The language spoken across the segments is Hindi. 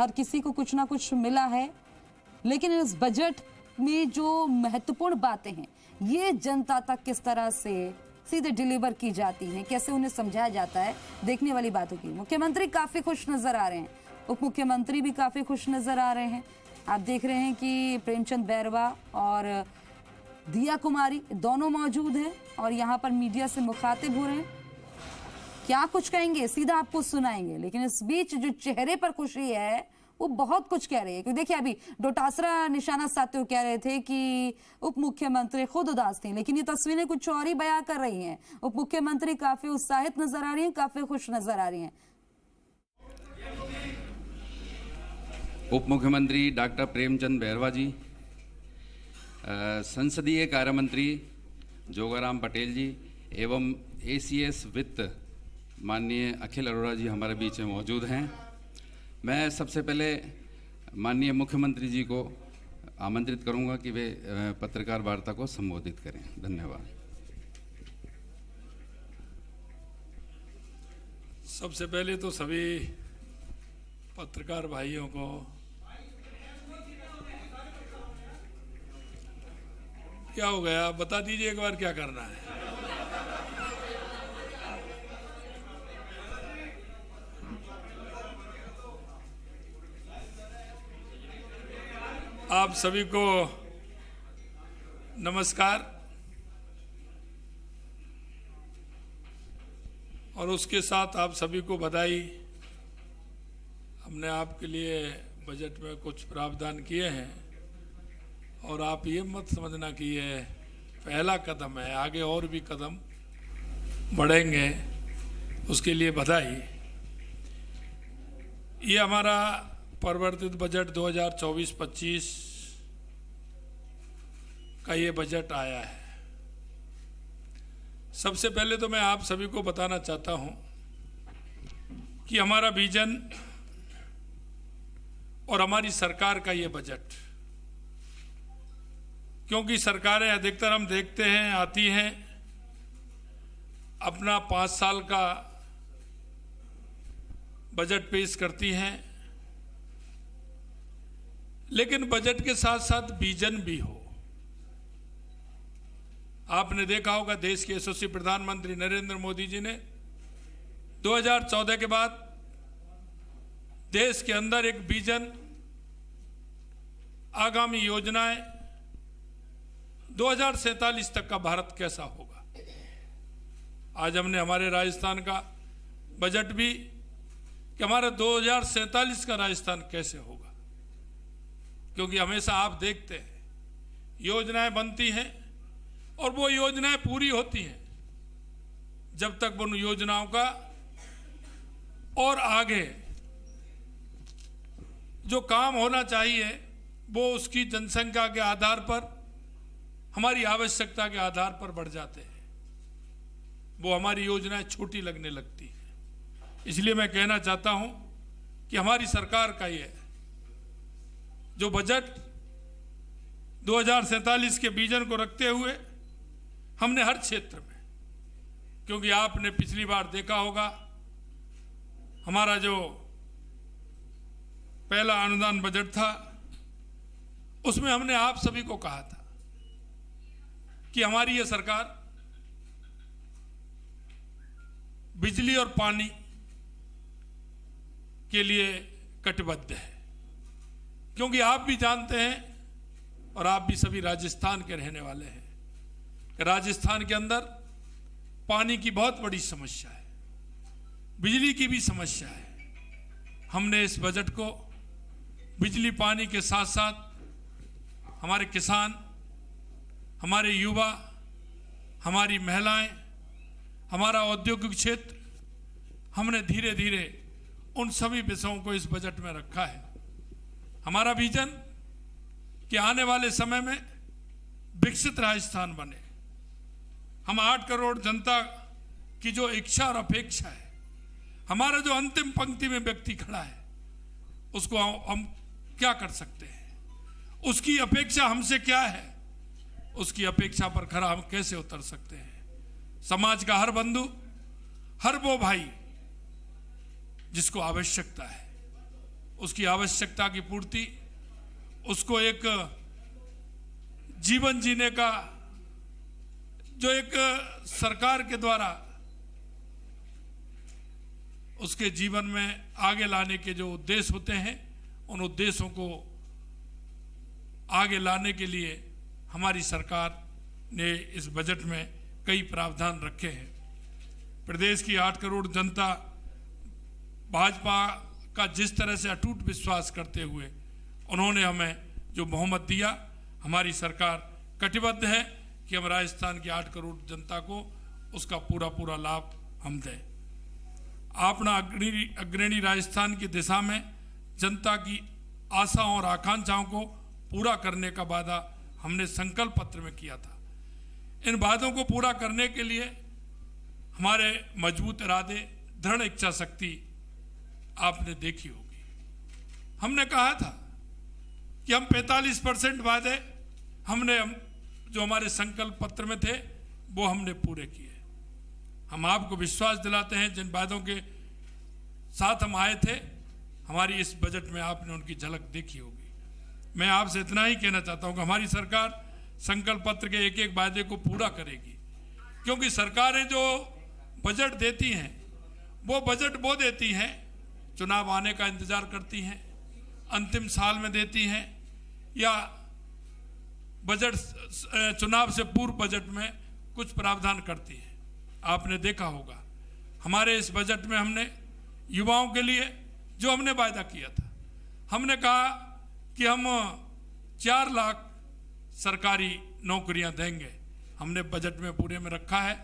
हर किसी को कुछ ना कुछ मिला है, लेकिन इस बजट में जो महत्वपूर्ण बातें हैं ये जनता तक किस तरह से सीधे डिलीवर की जाती हैं, कैसे उन्हें समझाया जाता है, देखने वाली बात होगी। मुख्यमंत्री काफी खुश नजर आ रहे हैं, उप मुख्यमंत्री भी काफी खुश नजर आ रहे हैं। आप देख रहे हैं कि प्रेमचंद बैरवा और दिया कुमारी दोनों मौजूद हैं और यहाँ पर मीडिया से मुखातिब हो रहे हैं। क्या कुछ कहेंगे सीधा आपको सुनाएंगे, लेकिन इस बीच जो चेहरे पर खुशी है वो बहुत कुछ कह रही है। क्योंकि देखिए अभी डोटासरा निशाना साधते हुए कह रहे थे कि उप मुख्यमंत्री खुद उदास थे, लेकिन ये तस्वीरें कुछ और ही बयां कर रही हैं। उप मुख्यमंत्री काफी उत्साहित नजर आ रही हैं, काफी खुश नजर आ रही हैं। उप मुख्यमंत्री डॉक्टर प्रेमचंद बैरवा जी, संसदीय कार्य मंत्री जोगाराम पटेल जी एवं ACS वित्त माननीय अखिल अरोड़ा जी हमारे बीच में मौजूद हैं। मैं सबसे पहले माननीय मुख्यमंत्री जी को आमंत्रित करूंगा कि वे पत्रकार वार्ता को संबोधित करें। धन्यवाद। सबसे पहले तो सभी पत्रकार भाइयों को क्या हो गया, बता दीजिए एक बार क्या करना है। आप सभी को नमस्कार और उसके साथ आप सभी को बधाई। हमने आपके लिए बजट में कुछ प्रावधान किए हैं और आप ये मत समझना कि ये पहला कदम है, आगे और भी कदम बढ़ेंगे, उसके लिए बधाई। ये हमारा परिवर्तित बजट 2024-25 का ये बजट आया है। सबसे पहले तो मैं आप सभी को बताना चाहता हूं कि हमारा विजन और हमारी सरकार का ये बजट, क्योंकि सरकारें अधिकतर हम देखते हैं आती हैं अपना 5 साल का बजट पेश करती हैं, लेकिन बजट के साथ साथ विजन भी हो। आपने देखा होगा देश के यशस्वी प्रधानमंत्री नरेंद्र मोदी जी ने 2014 के बाद देश के अंदर एक विजन, आगामी योजनाएं, 2047 तक का भारत कैसा होगा। आज हमने हमारे राजस्थान का बजट भी कि हमारा 2047 का राजस्थान कैसे होगा, क्योंकि हमेशा आप देखते हैं योजनाएं बनती हैं और वो योजनाएं पूरी होती हैं जब तक उन योजनाओं का और आगे जो काम होना चाहिए वो उसकी जनसंख्या के आधार पर, हमारी आवश्यकता के आधार पर बढ़ जाते हैं, वो हमारी योजनाएं छोटी लगने लगती हैं। इसलिए मैं कहना चाहता हूं कि हमारी सरकार का ये जो बजट 2047 के विजन को रखते हुए हमने हर क्षेत्र में, क्योंकि आपने पिछली बार देखा होगा हमारा जो पहला अनुदान बजट था उसमें हमने आप सभी को कहा था कि हमारी ये सरकार बिजली और पानी के लिए कटिबद्ध है, क्योंकि आप भी जानते हैं और आप भी सभी राजस्थान के रहने वाले हैं कि राजस्थान के अंदर पानी की बहुत बड़ी समस्या है, बिजली की भी समस्या है। हमने इस बजट को बिजली पानी के साथ साथ हमारे किसान, हमारे युवा, हमारी महिलाएं, हमारा औद्योगिक क्षेत्र, हमने धीरे धीरे उन सभी विषयों को इस बजट में रखा है। हमारा विजन कि आने वाले समय में विकसित राजस्थान बने। हम 8 करोड़ जनता की जो इच्छा और अपेक्षा है, हमारा जो अंतिम पंक्ति में व्यक्ति खड़ा है, उसको हम क्या कर सकते हैं, उसकी अपेक्षा हमसे क्या है, उसकी अपेक्षा पर खरा हम कैसे उतर सकते हैं। समाज का हर बंधु, हर वो भाई जिसको आवश्यकता है, उसकी आवश्यकता की पूर्ति, उसको एक जीवन जीने का जो एक सरकार के द्वारा उसके जीवन में आगे लाने के जो उद्देश्य होते हैं, उन उद्देश्यों को आगे लाने के लिए हमारी सरकार ने इस बजट में कई प्रावधान रखे हैं। प्रदेश की 8 करोड़ जनता भाजपा का जिस तरह से अटूट विश्वास करते हुए उन्होंने हमें जो बहुमत दिया, हमारी सरकार कटिबद्ध है कि हम राजस्थान की 8 करोड़ जनता को उसका पूरा पूरा लाभ हम दें। अपना अग्रणी राजस्थान की दिशा में जनता की आशाओं और आकांक्षाओं को पूरा करने का वादा हमने संकल्प पत्र में किया था। इन वादों को पूरा करने के लिए हमारे मजबूत इरादे, दृढ़ इच्छा शक्ति आपने देखी होगी। हमने कहा था कि हम 45% वादे जो हमारे संकल्प पत्र में थे वो हमने पूरे किए। हम आपको विश्वास दिलाते हैं, जिन वादों के साथ हम आए थे, हमारी इस बजट में आपने उनकी झलक देखी होगी। मैं आपसे इतना ही कहना चाहता हूं कि हमारी सरकार संकल्प पत्र के एक एक वादे को पूरा करेगी, क्योंकि सरकारें जो बजट देती हैं वो बजट वो देती हैं, चुनाव आने का इंतजार करती हैं, अंतिम साल में देती हैं, या बजट चुनाव से पूर्व बजट में कुछ प्रावधान करती है। आपने देखा होगा हमारे इस बजट में हमने युवाओं के लिए जो हमने वायदा किया था, हमने कहा कि हम 4 लाख सरकारी नौकरियां देंगे। हमने बजट में पूरे में रखा है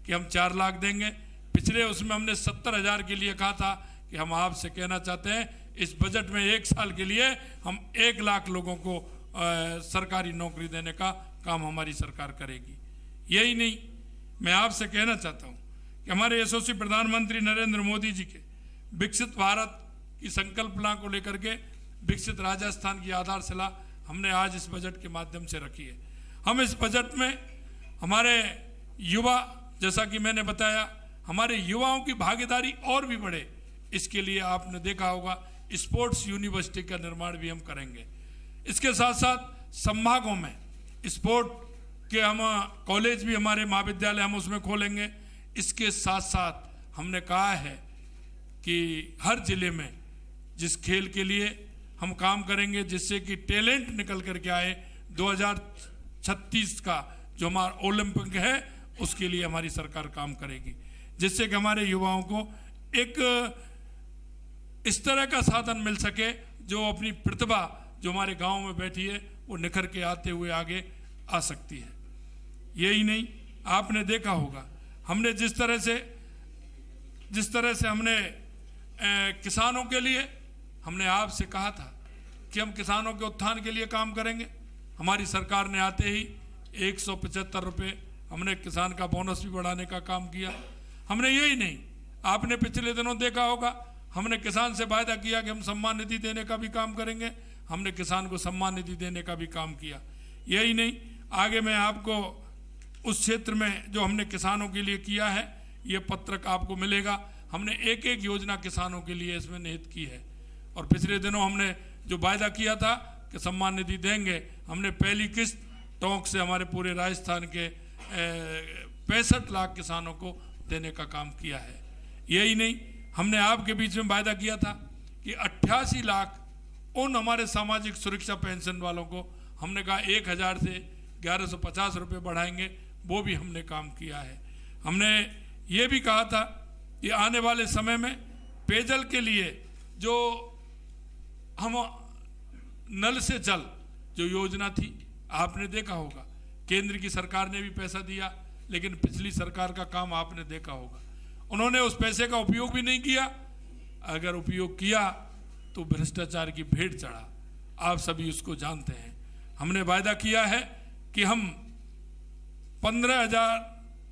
कि हम 4 लाख देंगे। पिछले उसमें हमने 70,000 के लिए कहा था कि हम आपसे कहना चाहते हैं इस बजट में 1 साल के लिए हम 1 लाख लोगों को सरकारी नौकरी देने का काम हमारी सरकार करेगी। यही नहीं, मैं आपसे कहना चाहता हूं कि हमारे यशस्वी प्रधानमंत्री नरेंद्र मोदी जी के विकसित भारत की संकल्पना को लेकर के विकसित राजस्थान की आधारशिला हमने आज इस बजट के माध्यम से रखी है। हम इस बजट में हमारे युवा, जैसा कि मैंने बताया, हमारे युवाओं की भागीदारी और भी बढ़े, इसके लिए आपने देखा होगा स्पोर्ट्स यूनिवर्सिटी का निर्माण भी हम करेंगे। इसके साथ साथ संभागों में स्पोर्ट के हम कॉलेज भी, हमारे महाविद्यालय हम उसमें खोलेंगे। इसके साथ साथ हमने कहा है कि हर जिले में जिस खेल के लिए हम काम करेंगे, जिससे कि टैलेंट निकल करके आए, 2036 का जो हमारा ओलंपिक है उसके लिए हमारी सरकार काम करेगी, जिससे कि हमारे युवाओं को एक इस तरह का साधन मिल सके जो अपनी प्रतिभा जो हमारे गांव में बैठी है वो निखर के आते हुए आगे आ सकती है। यही नहीं, आपने देखा होगा हमने जिस तरह से हमने किसानों के लिए हमने आपसे कहा था कि हम किसानों के उत्थान के लिए काम करेंगे। हमारी सरकार ने आते ही 175 रुपये हमने किसान का बोनस भी बढ़ाने का काम किया। हमने यही नहीं, आपने पिछले दिनों देखा होगा हमने किसान से वायदा किया कि हम सम्मान निधि देने का भी काम करेंगे। हमने किसान को सम्मान निधि देने का भी काम किया। यही नहीं, आगे मैं आपको उस क्षेत्र में जो हमने किसानों के लिए किया है ये पत्रक आपको मिलेगा। हमने एक एक योजना किसानों के लिए इसमें निहित की है। और पिछले दिनों हमने जो वायदा किया था कि सम्मान निधि देंगे, हमने पहली किस्त टोंक से हमारे पूरे राजस्थान के 65 लाख किसानों को देने का काम किया है। यही नहीं, हमने आपके बीच में वायदा किया था कि 88 लाख उन हमारे सामाजिक सुरक्षा पेंशन वालों को हमने कहा 1000 से 1150 रुपये बढ़ाएंगे, वो भी हमने काम किया है। हमने ये भी कहा था कि आने वाले समय में पेयजल के लिए जो हम नल से जल जो योजना थी, आपने देखा होगा केंद्र की सरकार ने भी पैसा दिया, लेकिन पिछली सरकार का काम आपने देखा होगा उन्होंने उस पैसे का उपयोग भी नहीं किया। अगर उपयोग किया तो भ्रष्टाचार की भेंट चढ़ा, आप सभी उसको जानते हैं। हमने वायदा किया है कि हम 15,000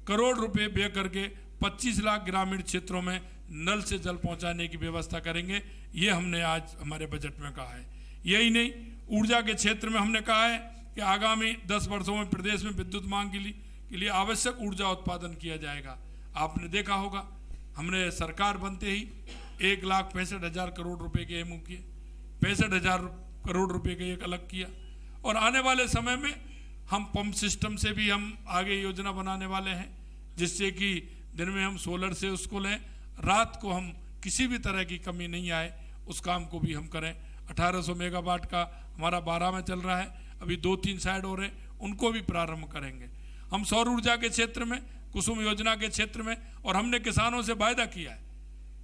करोड़ रुपए व्यय करके 25 लाख ग्रामीण क्षेत्रों में नल से जल पहुंचाने की व्यवस्था करेंगे। ये हमने आज हमारे बजट में कहा है। यही नहीं, ऊर्जा के क्षेत्र में हमने कहा है कि आगामी 10 वर्षों में प्रदेश में विद्युत मांग के लिए आवश्यक ऊर्जा उत्पादन किया जाएगा। आपने देखा होगा हमने सरकार बनते ही 1,65,000 करोड़ रुपए के एमओ किए। 65,000 करोड़ रुपए का एक अलग किया। और आने वाले समय में हम पंप सिस्टम से भी हम आगे योजना बनाने वाले हैं, जिससे कि दिन में हम सोलर से उसको लें, रात को हम किसी भी तरह की कमी नहीं आए, उस काम को भी हम करें। 1800 मेगावाट का हमारा 12 में चल रहा है, अभी 2-3 साइड हो रहे हैं, उनको भी प्रारंभ करेंगे। हम सौर ऊर्जा के क्षेत्र में, कुसुम योजना के क्षेत्र में, और हमने किसानों से वायदा किया है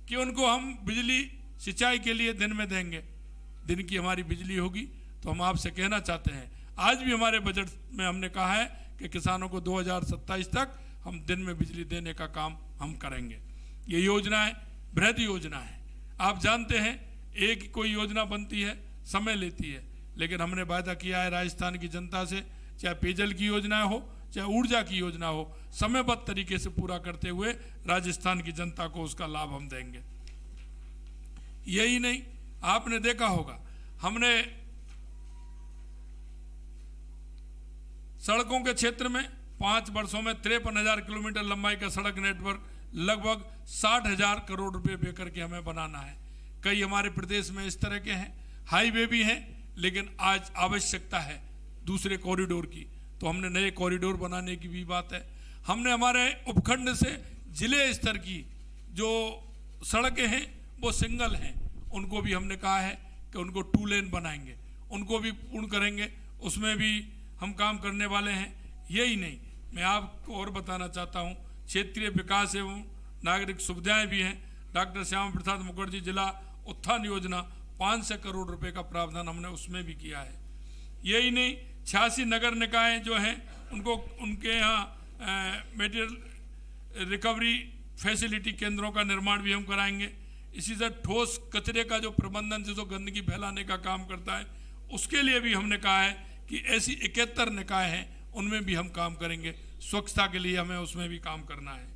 कि उनको हम बिजली सिंचाई के लिए दिन में देंगे। दिन की हमारी बिजली होगी तो हम आपसे कहना चाहते हैं, आज भी हमारे बजट में हमने कहा है कि किसानों को 2027 तक हम दिन में बिजली देने का काम हम करेंगे। ये योजनाएं बृहद योजना है। आप जानते हैं एक कोई योजना बनती है समय लेती है, लेकिन हमने वायदा किया है राजस्थान की जनता से, चाहे पेयजल की योजना हो चाहे ऊर्जा की योजना हो, समयबद्ध तरीके से पूरा करते हुए राजस्थान की जनता को उसका लाभ हम देंगे। यही नहीं, आपने देखा होगा हमने सड़कों के क्षेत्र में 5 वर्षों में 53,000 किलोमीटर लंबाई का सड़क नेटवर्क लगभग 60,000 करोड़ रुपए दे करके हमें बनाना है। कई हमारे प्रदेश में इस तरह के हैं, हाईवे भी हैं, लेकिन आज आवश्यकता है दूसरे कॉरिडोर की, तो हमने नए कॉरिडोर बनाने की भी बात है। हमने हमारे उपखंड से जिले स्तर की जो सड़कें हैं वो सिंगल हैं, उनको भी हमने कहा है कि उनको 2 लेन बनाएंगे, उनको भी पूर्ण करेंगे, उसमें भी हम काम करने वाले हैं। यही नहीं, मैं आपको और बताना चाहता हूँ, क्षेत्रीय विकास एवं नागरिक सुविधाएं भी हैं। डॉक्टर श्यामा प्रसाद मुखर्जी जिला उत्थान योजना 500 करोड़ रुपए का प्रावधान हमने उसमें भी किया है। यही नहीं, 86 नगर निकाय जो हैं उनको उनके यहाँ मटेरियल रिकवरी फैसिलिटी केंद्रों का निर्माण भी हम कराएंगे। इसी तरह ठोस कचरे का जो प्रबंधन से जो गंदगी फैलाने का काम करता है, उसके लिए भी हमने कहा है कि ऐसी 71 निकाय हैं, उनमें भी हम काम करेंगे। स्वच्छता के लिए हमें उसमें भी काम करना है।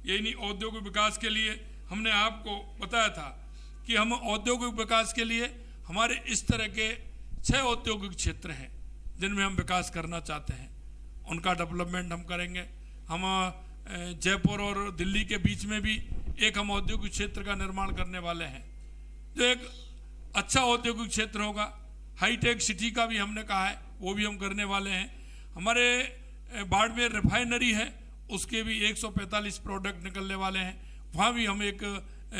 यही नहीं, औद्योगिक विकास के लिए हमने आपको बताया था कि हम औद्योगिक विकास के लिए हमारे इस तरह के 6 औद्योगिक क्षेत्र हैं जिनमें हम विकास करना चाहते हैं, उनका डेवलपमेंट हम करेंगे। हम जयपुर और दिल्ली के बीच में भी एक हम औद्योगिक क्षेत्र का निर्माण करने वाले हैं, जो एक अच्छा औद्योगिक क्षेत्र होगा। हाईटेक सिटी का भी हमने कहा है, वो भी हम करने वाले हैं। हमारे बाड़मेर रिफाइनरी है, उसके भी 145 प्रोडक्ट निकलने वाले हैं, वहाँ भी हम एक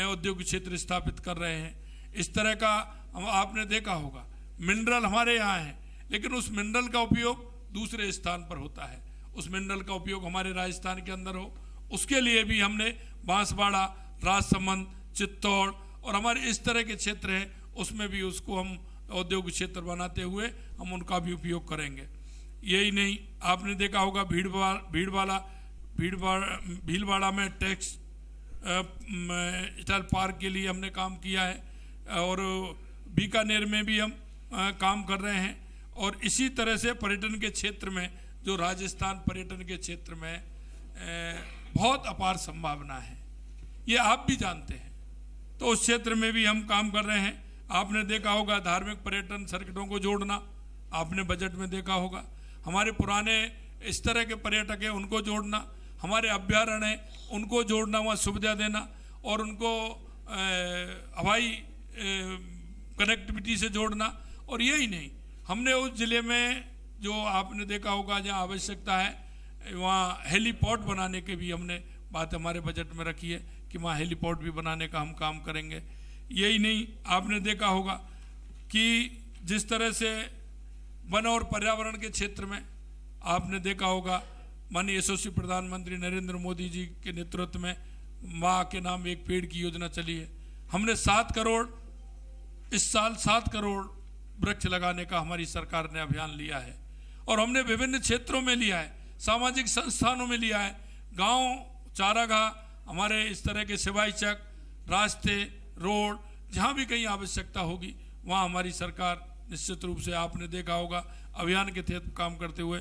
औद्योगिक क्षेत्र स्थापित कर रहे हैं। इस तरह का हम आपने देखा होगा, मिनरल हमारे यहाँ है, लेकिन उस मिनरल का उपयोग दूसरे स्थान पर होता है, उस मिनरल का उपयोग हमारे राजस्थान के अंदर हो, उसके लिए भी हमने बांसवाड़ा, राजसमंद, चित्तौड़ और हमारे इस तरह के क्षेत्र हैं, उसमें भी उसको हम औद्योगिक क्षेत्र बनाते हुए हम उनका भी उपयोग करेंगे। यही नहीं, आपने देखा होगा भीलवाड़ा में टेक्सटाइल पार्क के लिए हमने काम किया है, और बीकानेर में भी हम काम कर रहे हैं। और इसी तरह से पर्यटन के क्षेत्र में, जो राजस्थान पर्यटन के क्षेत्र में बहुत अपार संभावना है, ये आप भी जानते हैं, तो उस क्षेत्र में भी हम काम कर रहे हैं। आपने देखा होगा धार्मिक पर्यटन सर्किटों को जोड़ना, आपने बजट में देखा होगा। हमारे पुराने इस तरह के पर्यटक हैं उनको जोड़ना, हमारे अभ्यारण्य हैं उनको जोड़ना, वहाँ सुविधा देना, और उनको हवाई कनेक्टिविटी से जोड़ना। और यही नहीं, हमने उस जिले में जो आपने देखा होगा जहाँ आवश्यकता है, वहाँ हेलीपोर्ट बनाने के भी हमने बात हमारे बजट में रखी है कि वहाँ हेलीपोर्ट भी बनाने का हम काम करेंगे। यही नहीं, आपने देखा होगा कि जिस तरह से वन और पर्यावरण के क्षेत्र में आपने देखा होगा, माननीय यशस्वी प्रधानमंत्री नरेंद्र मोदी जी के नेतृत्व में माँ के नाम एक पेड़ की योजना चली है। हमने 7 करोड़, इस साल 7 करोड़ वृक्ष लगाने का हमारी सरकार ने अभियान लिया है, और हमने विभिन्न क्षेत्रों में लिया है, सामाजिक संस्थानों में लिया है, गांव, चारागाह, हमारे इस तरह के सिवाई चक, रास्ते, रोड, जहां भी कहीं आवश्यकता होगी वहां हमारी सरकार निश्चित रूप से, आपने देखा होगा, अभियान के तहत काम करते हुए